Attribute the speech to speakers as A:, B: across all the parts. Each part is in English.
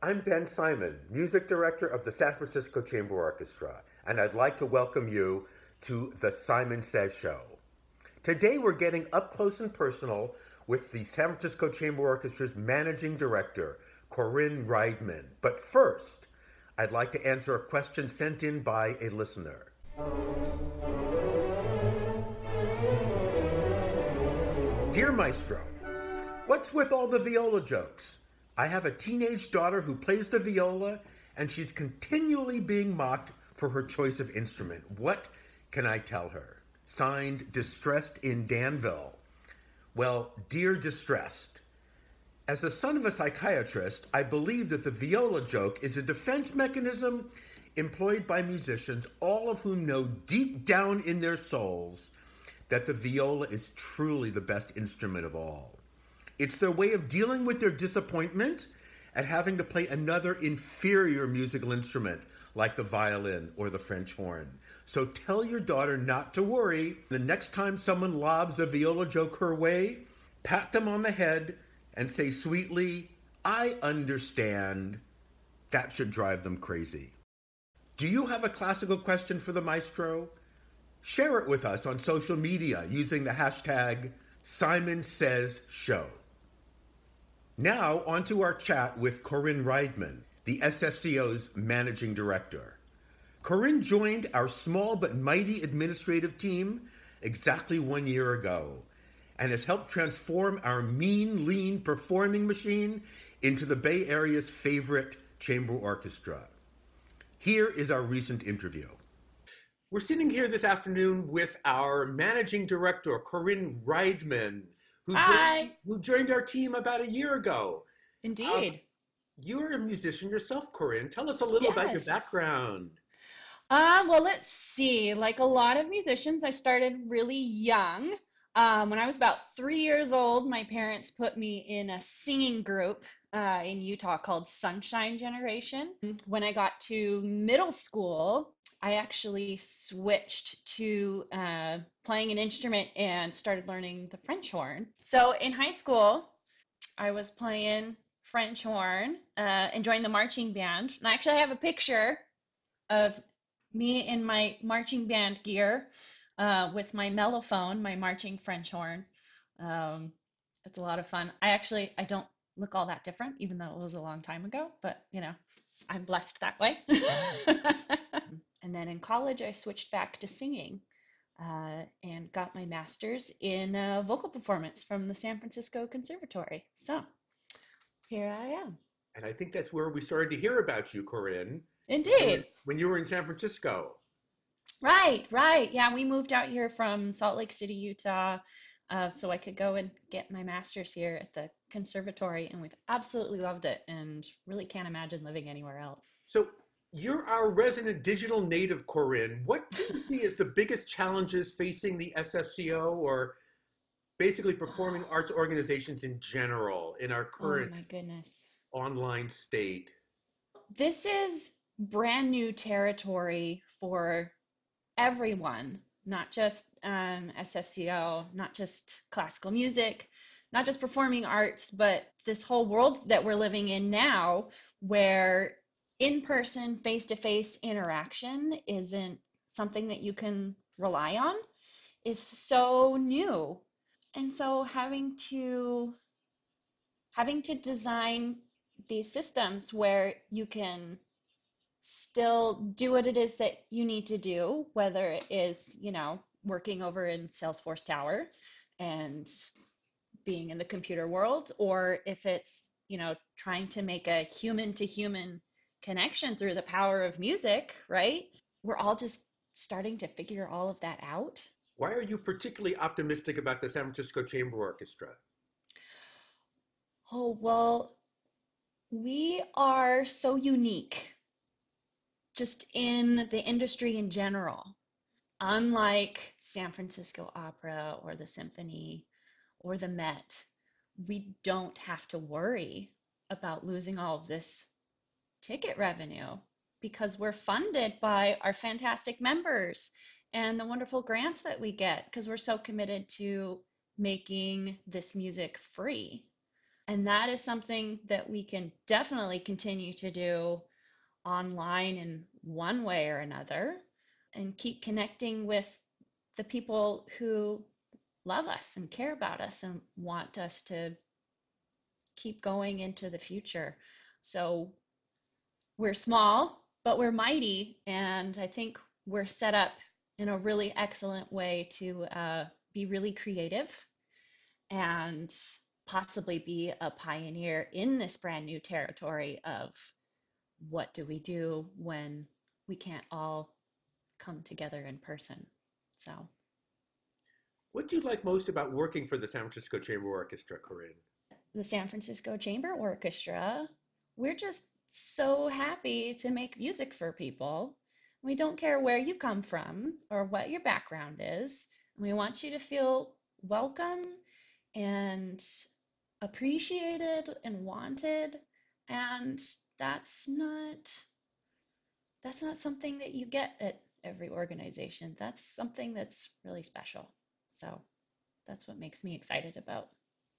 A: I'm Ben Simon, Music Director of the San Francisco Chamber Orchestra, and I'd like to welcome you to the Simon Says Show. Today we're getting up close and personal with the San Francisco Chamber Orchestra's Managing Director, Corinne Rydman. But first, I'd like to answer a question sent in by a listener. Dear Maestro, what's with all the viola jokes? I have a teenage daughter who plays the viola, and she's continually being mocked for her choice of instrument. What can I tell her? Signed, Distressed in Danville. Well, dear Distressed, as the son of a psychiatrist, I believe that the viola joke is a defense mechanism employed by musicians, all of whom know deep down in their souls that the viola is truly the best instrument of all. It's their way of dealing with their disappointment at having to play another inferior musical instrument like the violin or the French horn. So tell your daughter not to worry. The next time someone lobs a viola joke her way, pat them on the head and say sweetly, I understand. That should drive them crazy. Do you have a classical question for the maestro? Share it with us on social media using the hashtag #SimonSaysShow. Now, on to our chat with Corinne Rydman, the SFCO's Managing Director. Corinne joined our small but mighty administrative team exactly 1 year ago and has helped transform our mean, lean performing machine into the Bay Area's favorite chamber orchestra. Here is our recent interview. We're sitting here this afternoon with our Managing Director, Corinne Rydman,
B: Hi.
A: who joined our team about a year ago.
B: Indeed.
A: You're a musician yourself, Corinne. Tell us a little about your
B: Yes.
A: background.
B: Well, let's see. Like a lot of musicians, I started really young. When I was about 3 years old, my parents put me in a singing group in Utah called Sunshine Generation. When I got to middle school, I actually switched to playing an instrument and started learning the French horn. So in high school, I was playing French horn and joined the marching band. And I actually have a picture of me in my marching band gear with my mellophone, my marching French horn. Um, it's a lot of fun. I don't look all that different, even though it was a long time ago, but I'm blessed that way. And then in college, I switched back to singing and got my master's in vocal performance from the San Francisco Conservatory. So here I am.
A: And I think that's where we started to hear about you, Corinne,
B: Indeed.
A: when you were in San Francisco.
B: Right, right. Yeah, we moved out here from Salt Lake City, Utah, so I could go and get my master's here at the conservatory, and we've absolutely loved it and really can't imagine living anywhere else.
A: So you're our resident digital native, Corinne. What do you see as the biggest challenges facing the SFCO or basically performing arts organizations in general in our
B: Oh
A: current
B: my goodness.
A: online state?
B: This is brand new territory for everyone, not just SFCO, not just classical music, not just performing arts, but this whole world that we're living in now, where in-person, face-to-face interaction isn't something that you can rely on, is so new. And so having to design these systems where you can still do what it is that you need to do, whether it is, working over in Salesforce Tower and being in the computer world, or if it's, trying to make a human to human connection through the power of music, right? We're all just starting to figure all of that out.
A: Why are you particularly optimistic about the San Francisco Chamber Orchestra?
B: Oh, well, we are so unique just in the industry in general. Unlike San Francisco Opera or the Symphony or the Met, we don't have to worry about losing all of this ticket revenue because we're funded by our fantastic members and the wonderful grants that we get because we're so committed to making this music free. And that is something that we can definitely continue to do online in one way or another and keep connecting with the people who love us and care about us and want us to keep going into the future. So we're small, but we're mighty. And I think we're set up in a really excellent way to be really creative and possibly be a pioneer in this brand new territory of what do we do when we can't all come together in person. So,
A: What do you like most about working for the San Francisco Chamber Orchestra, Corinne?
B: the San Francisco Chamber Orchestra, we're just so happy to make music for people. We don't care where you come from or what your background is. We want you to feel welcome and appreciated and wanted. And that's not that's not something that you get at every organization. That's something that's really special. So that's what makes me excited about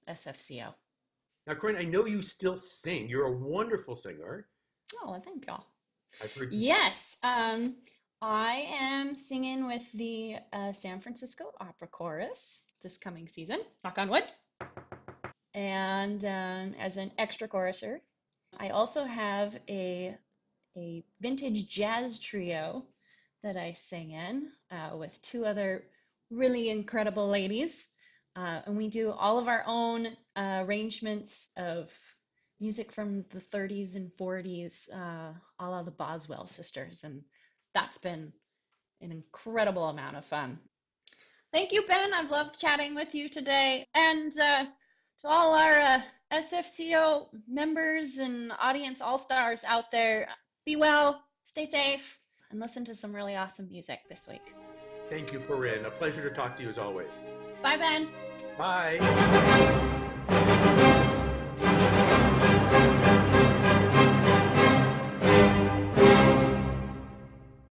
B: SFCO.
A: Now, Corinne, I know you still sing. You're a wonderful singer.
B: Oh, well, thank y'all.
A: I've heard you sing.
B: Yes, I am singing with the San Francisco Opera Chorus this coming season, knock on wood, and as an extra choruser. I also have a vintage jazz trio that I sing in with two other really incredible ladies. And we do all of our own arrangements of music from the 30s and 40s, a la the Boswell sisters. And that's been an incredible amount of fun. Thank you, Ben. I've loved chatting with you today. And to all our SFCO members and audience all stars out there, be well, stay safe, and listen to some really awesome music this week.
A: Thank you, Corinne. A pleasure to talk to you as always.
B: Bye, Ben.
A: Bye.